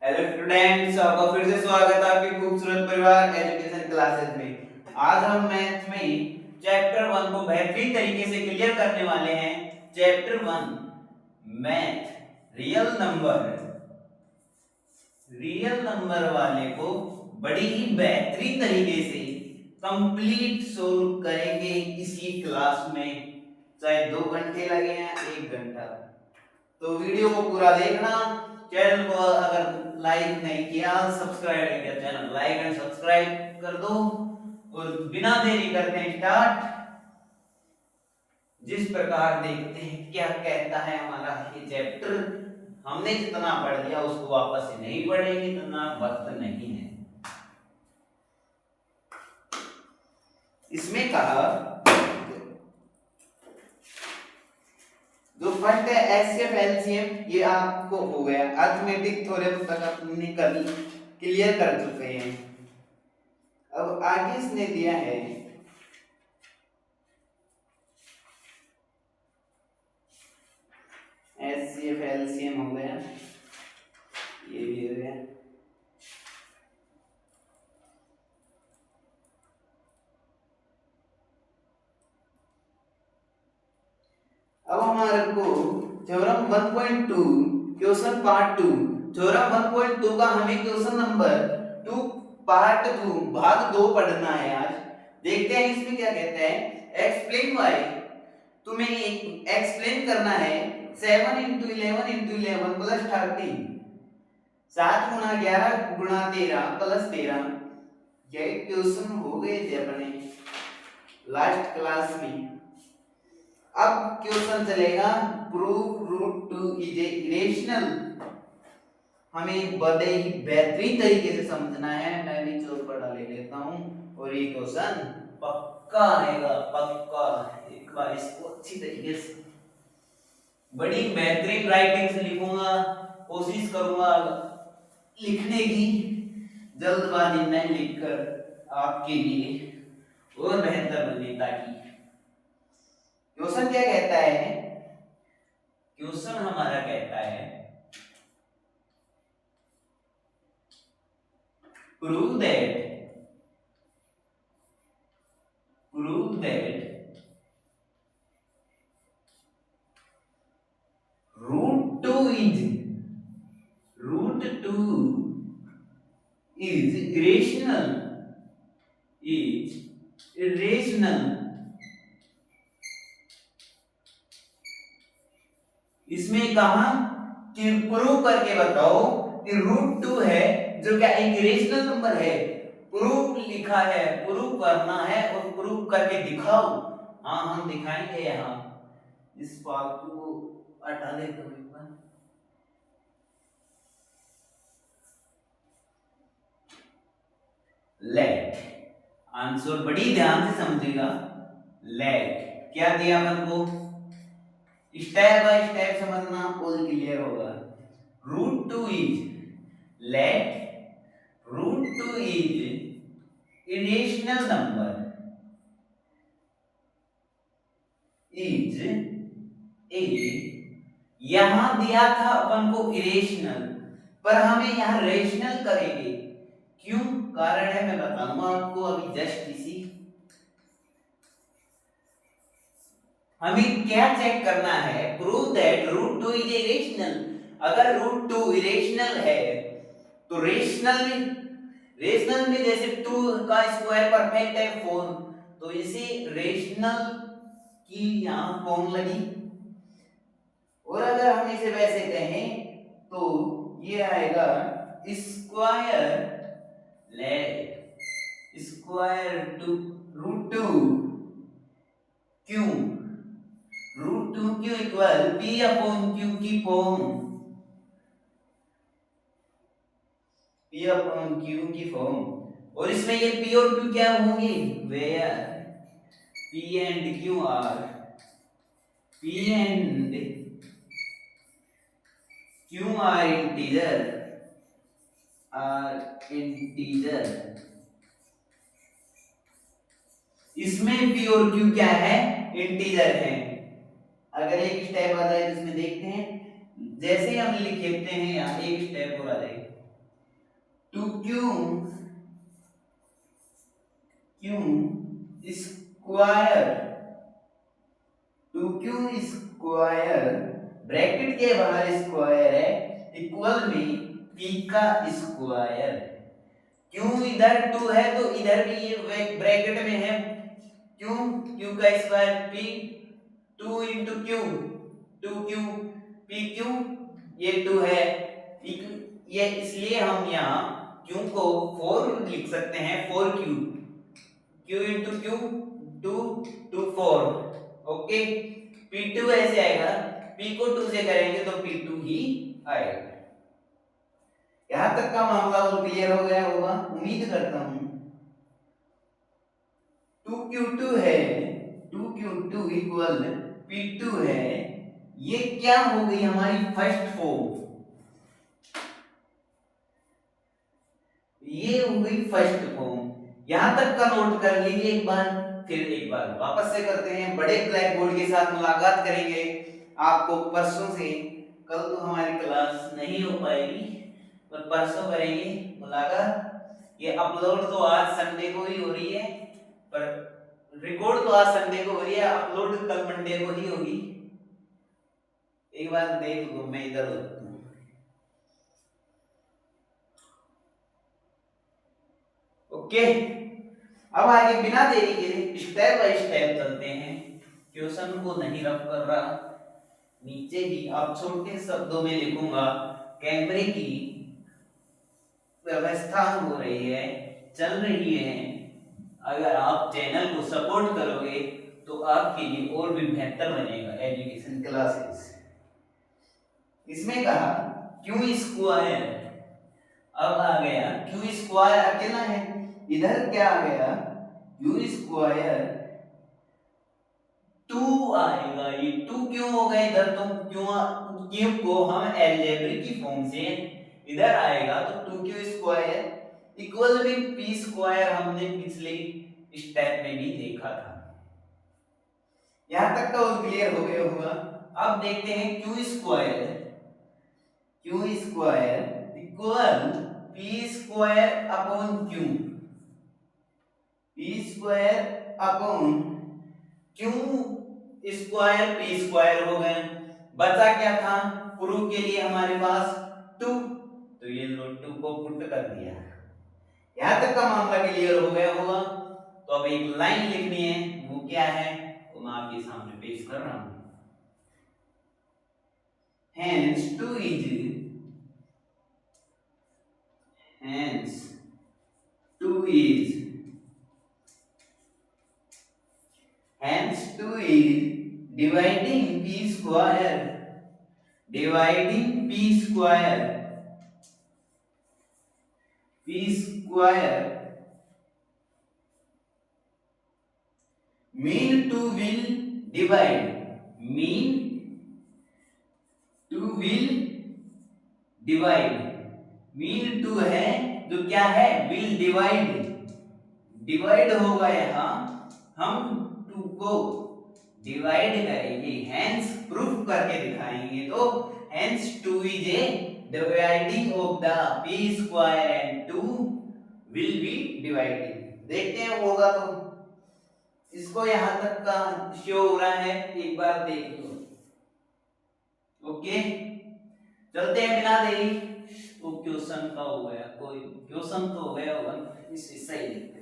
Hello students, आपका फिर से स्वागत है आपके खूबसूरत परिवार एजुकेशन क्लासेस में। आज हम मैथ्स में चैप्टर 1 को बेहतरीन तरीके से क्लियर करने वाले हैं। चैप्टर 1 मैथ रियल नंबर वाले को बड़ी ही बेहतरीन तरीके से कंप्लीट सोल्व करेंगे इसी क्लास में। चाहे 2 घंटे लगे या 1 घंटा, तो वीडियो को पूरा देखना। चैनल को अगर लाइक नहीं किया, सब्सक्राइब नहीं किया, चैनल लाइक एंड सब्सक्राइब कर दो। और बिना देरी करते हैं स्टार्ट। जिस प्रकार देखते हैं क्या कहता है हमारा ये चैप्टर। हमने जितना पढ़ लिया उसको वापस से नहीं पढ़ेंगे, इतना वक्त नहीं है। इसमें कहा जो फर्स्ट है एचसीएफ एलसीएम, ये आपको हो गया। अर्थमेटिक थ्योरम तक अपने क्लियर कर चुके हैं। अब आगे इसने दिया है एचसीएफ एलसीएम हो गया, ये भी हो गया। अब हमारे को थ्योरम 1.2 क्वेश्चन पार्ट 2, थ्योरम 1.2 का हमें क्वेश्चन नंबर 2 पार्ट 2 भाग 2 पढ़ना है आज। देखते हैं इसमें क्या कहता है। एक्सप्लेन वाई, तुम्हें एक्सप्लेन करना है 7 × 11 × 11 प्लस 13, 7 × 11 × 13 प्लस 13। ये क्वेश्चन हो गए थे अपने लास्ट क्लास में। अब क्वेश्चन चलेगा prove root 2 is a irrational. हमें बड़े ही बेहतरीन तरीके से समझना है। मैं भी चोर पर डाले लेता हूं और ये क्वेश्चन पक्का आएगा, पक्का। एक बार इसको अच्छी तरीके से बड़ी बेहतरीन राइटिंग से लिखूंगा, कोशिश करूंगा लिखने की, जल्दबाजी नहीं लिखकर आपके लिए और बेहतर बनने। ताकि क्वेश्चन क्या कहता है, क्वेश्चन हमारा कहता है prove that root 2 is irrational। इसमें कहा कि प्रूव करके बताओ कि रूट 2 है जो क्या एक इरेशनल नंबर है। प्रूफ लिखा है, प्रूफ करना है और प्रूफ करके दिखाओ। हाँ, हम दिखाएंगे। यहाँ इस फालतू को हटा देता हूं एक बार। लेट, आंसर बड़ी ध्यान से समझेगा। लेट क्या दिया अपन को, स्टेप बाय स्टेप समझना, ऑल क्लियर होगा। Root 2 is let root 2 is irrational number is a. यहां दिया था अपन को इरेशनल, पर हमें यहां रेशनल करेंगे। क्यों, कारण है मैं बताऊंगा आपको अभी जस्ट इसी। हमें क्या चेक करना है, prove that root 2 is irrational. अगर रूट 2 इरेशनल है तो रेशनल में जैसे 2 का स्क्वायर परफेक्ट है 4, तो इसे रेशनल की यहां फॉर्म लगी। और अगर हम इसे वैसे कहें तो ये आएगा square let square two root 2 q, root 2 q equal p upon q की फॉर्म, पी अपॉन क्यू की फॉर्म। और इसमें ये पी और क्यू क्या होंगे, where p and q are, p and q are integer. इसमें पी और क्यू क्या है, इंटीजर है। अगर एक स्टेप आ जाए तो इसमें देखते हैं, जैसे ही हम लिखते हैं यहाँ एक स्टेप और आ जाएगा। Two q square, two q square bracket के बाहर स्क्वायर है इक्वल में पी का स्क्वायर। क्यों इधर टू है तो इधर भी ये ब्रैकेट में है क्यों, क्यू का square p, two into q, two q p q, ये टू है ये, इसलिए हम यहाँ क्यू को 4 लिख सकते हैं, 4 Q, Q into Q 2 2 4। Okay, P2 ऐसे आएगा, P को 2 से करेंगे तो P2 ही आएगा। यहां तक का मामला और क्लियर हो गया होगा, उम्मीद करता हूं। 2Q2 है, 2Q2 इक्वल P2 है, ये क्या हो गई हमारी फर्स्ट फॉर्म, ये हो गई फर्स्ट फॉर्म। यहां तक का नोट कर लीजिए एक बार, फिर एक बार वापस से करते हैं, बड़े ब्लैक बोर्ड के साथ मुलाकात करेंगे आपको परसों से। कल तो हमारी क्लास नहीं हो पाएगी पर परसों करेंगे मुलाकात। ये अपलोड तो आज संडे को ही हो रही है, पर रिकॉर्ड तो आज संडे को हो रही है, अपलोड कल मंडे को ही होगी। एक बार देख लो, मैं इधर होता हूं। ओके, अब आगे बिना देरी के स्टेप बाय स्टेप चलते हैं। क्वेश्चन को नहीं रफ कर रहा, नीचे ही आप छोटे शब्दों में लिखूंगा। कैमरे की व्यवस्था हो रही है, चल रही है, अगर आप चैनल को सपोर्ट करोगे तो आपके लिए और भी बेहतर बनेगा एजुकेशन क्लासेस। इसमें कहा क्यू स्क्वायर, अब आ गया क्यू स्क्वायर अकेला है, इधर क्या आ गया क्यू स्क्वायर 2 आएगा, ये 2 क्यों हो गए इधर, तो क्यू को हम अलजेब्रिक की फॉर्म से इधर आएगा तो 2Q स्क्वायर इक्वल में P स्क्वायर, हमने पिछले स्टेप में भी देखा था। यहां तक का वो क्लियर हो गया होगा। अब देखते हैं Q square equal P square upon Q, P square upon Q square P square हो गए। बचा क्या था प्रूफ के लिए हमारे पास 2, तो ये लो 2 को पुट कर दिया। यहां तक का मामला क्लियर हो गया होगा। तो अब एक लाइन लिखनी है, वो क्या है तो मैं आपके सामने पेश कर रहा हूं। hence 2 is dividing P square mean 2 will divide, mean 2 है जो क्या है will डिवाइड होगा, यहां हम 2 को डिवाइड करेंगे, हेंस प्रूफ करके दिखाएंगे। तो hence 2 is a dividing of the P square and 2 will be dividing। देखते हैं होगा तो, इसको यहां तक का शो हो रहा है, एक बार देख लो। ओके, चलते हैं बिना देरी। तो क्वेश्चन का हो गया, कोई क्वेश्चन तो हो गया होगा, इसे सही लिखते हैं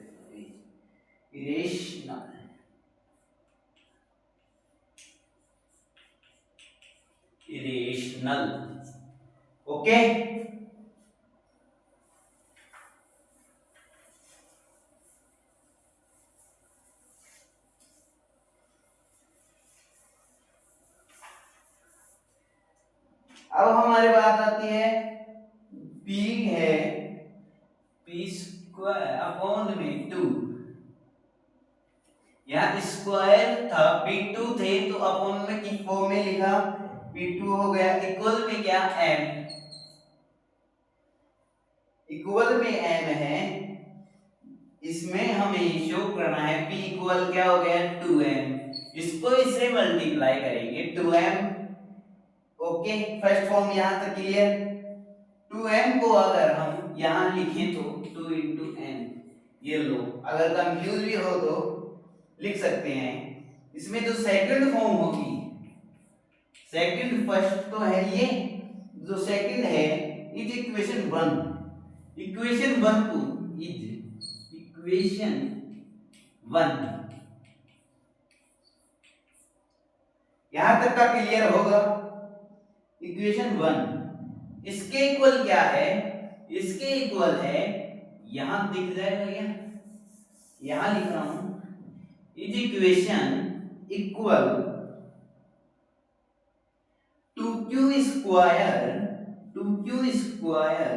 इरेशनल। ओके, अब हमारे बात आती है P है P स्क्वायर अपॉन में 2, यहाँ स्क्वायर था P2 थे तो अपॉन में की फॉर्म में लिखा, P2 हो गया इक्वल में क्या M, इक्वल में M है, इसमें हमें शो करना है P इक्वल क्या हो गया 2M, इसको इससे मल्टीप्लाई करेंगे 2M। ओके, फर्स्ट फॉर्म यहां तक क्लियर। 2M को अगर हम यहाँ लिखें तो 2 इंटू एन, ये लो, अगर कंफ्यूज भी हो तो लिख सकते हैं। इसमें जो सेकंड फॉर्म होगी, सेकंड फर्स्ट तो है ये, जो सेकंड है इज इक्वेशन 1, इक्वेशन 1 को इज इक्वेशन 1। यहां तक का क्लियर होगा। इक्वेशन 1 इसके इक्वल क्या है, इसके इक्वल है, यहां दिख जाएगा क्या, यहां लिख रहा हूं, is equation equal to q square, two q square,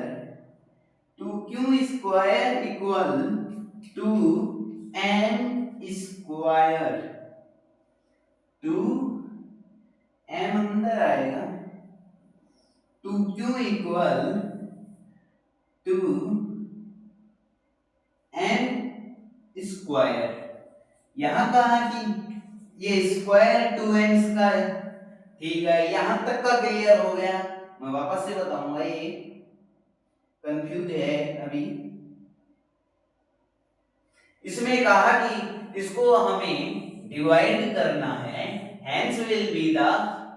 two q square equal to n square, two m अंदर आएगा, two q equal to n square. यहां कहा कि ये स्क्वायर 2n स्क्वायर, ठीक है, यहां तक का क्लियर हो गया। मैं वापस से बताऊंगा, ये कंफ्यूज है अभी। इसमें कहा कि इसको हमें डिवाइड करना है, hence will be the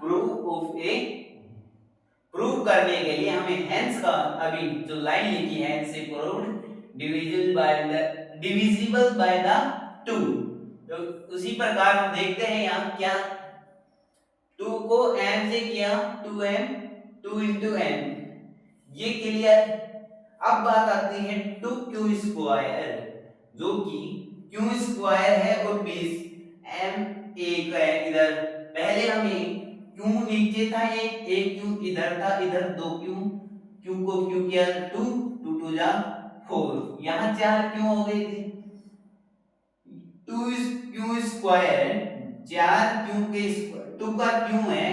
proof of A, prove करने के लिए हमें हेंस का अभी जो लाइन लिखी है, हेंस से प्रूव्ड डिविजिबल बाय द 2। तो उसी प्रकार हम देखते हैं यहाँ क्या, 2 को m से किया, 2m, 2 इंटू m, ये क्लियर। अब बात आती है 2q स्क्वायर, जो कि q स्क्वायर है और बेस m एक है इधर। पहले हमें q नीचे था, एक q इधर था, इधर 2q, q को q किया 2, 2 2 जा 4, यहाँ 4 क्यों हो गई थी, 2q स्क्वायर, 4q के 2 का q है,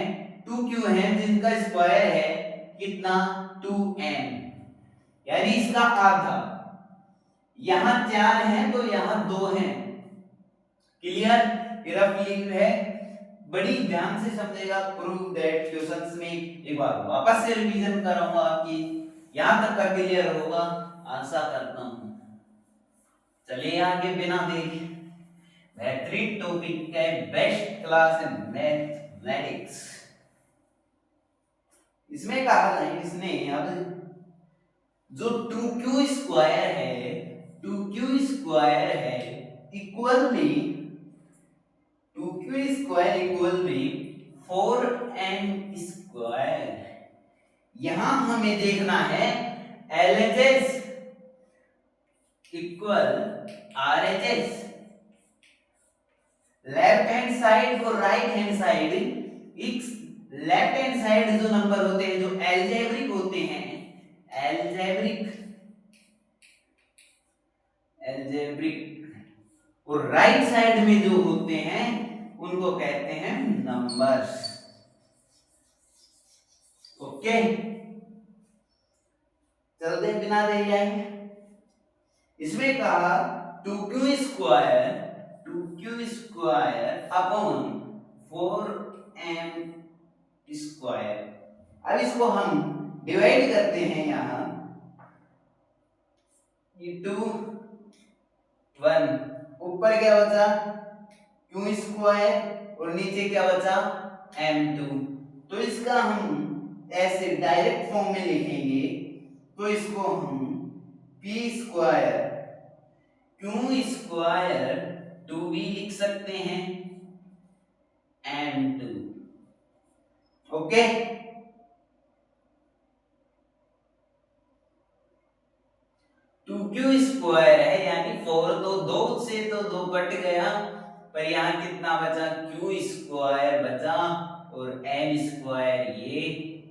2q है जिनका स्क्वायर है कितना 2n, यानी इसका आधा। यहां 4 है तो यहां 2 है, क्लियर, रफली है, बड़ी ध्यान से समझेगा। प्रूव दैट क्वेश्चंस में एक बार वापस से रिवीजन कराऊंगा आपकी, यहां तक का क्लियर होगा, आशा करता हूं। चलिए आगे बिना देरी, बेहतरीन टॉपिक है, बेस्ट क्लास है मैथमेटिक्स। इसमें कहा है, इसने अब जो 2q स्क्वायर है, 2q स्क्वायर है इक्वली, 2q स्क्वायर इक्वल में 4n स्क्वायर। यहां हमें देखना है LHS equal RHS, left hand side और right hand side, left hand side जो नंबर होते हैं, जो एल्जेब्रिक होते हैं, एल्जेब्रिक, एल्जेब्रिक, और राइट साइड में जो होते हैं उनको कहते हैं नंबर्स। ओके, चलते हैं बिना देरी आए। इसमें कहा 2q square, 2q square upon 4m square. अब इसको हम डिवाइड करते हैं, यहां ये 2 1, ऊपर क्या बचा q स्क्वायर और नीचे क्या बचा m2। तो इसका हम ऐसे डायरेक्ट फॉर्म में लिखेंगे, तो इसको हम p स्क्वायर q स्क्वायर 2 भी लिख सकते हैं m2। ओके, 2q स्क्वायर है, यानी 4 तो 2 से तो 2 कट गया, पर यहाँ कितना बचा q स्क्वायर बचा, और m स्क्वायर ये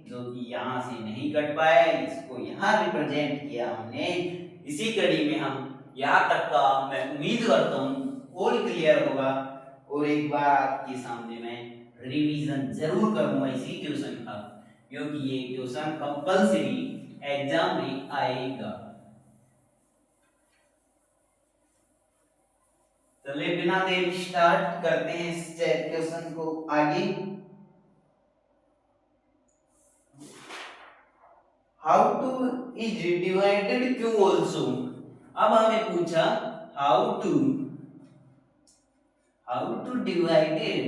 जो कि यहाँ से नहीं कट पाया, इसको यहाँ रिप्रेजेंट किया हमने। इसी कड़ी में हम यहाँ तक का मैं उम्मीद करता हूँ और क्लियर होगा, और एक बार आपके सामने मैं रिवीजन जरूर करूंगा इसी क्वेश्चन का, क्योंकि ये क्वेश्चन कंपल्सरी एग्जाम में आएगा। चलिए बिना देरी स्टार्ट करते हैं इस क्वेश्चन को आगे। How two is divided q also. अब हमें पूछा how two divided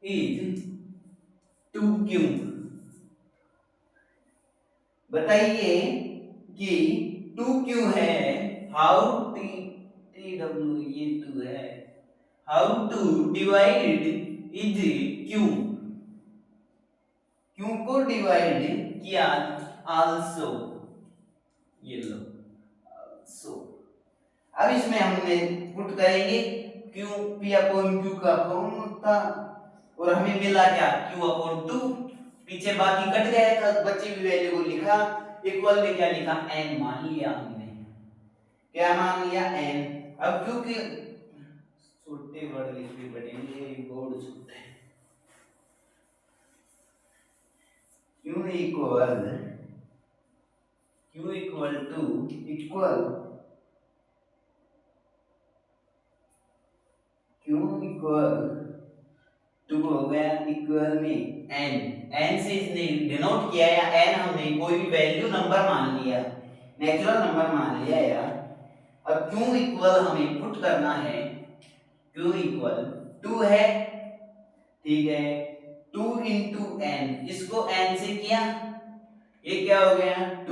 is two q. बताइए कि टू क्यू है, हाउ टी टी डब्ल्यू ये टू है, how two divide is q, q को डिवाइड किया आल्सो, ये लो आल्सो। अब इसमें हमने पुट करेंगे क्यू पी अपॉन क्यू का फॉर्म था और हमें मिला क्या क्यू अपॉन टू। पीछे बाकी कट गया था, बची हुई वैल्यू को लिखा, इक्वल में क्या लिखा n मान लिया हमने, क्या मान लिया n। अब क्योंकि छोटे वर्ड लिखने पड़ेंगे, बोर्ड छोटा है। q equal to equal q equal to हो गया इक्वल में n से इसने डिनोट किया या n हमने कोई भी वैल्यू नंबर मान लिया, नेचुरल नंबर मान लिया यार। अब q इक्वल हमें पुट करना है, q इक्वल 2 है, ठीक है, 2 इंटू n, इसको n से किया, ये क्या हो गया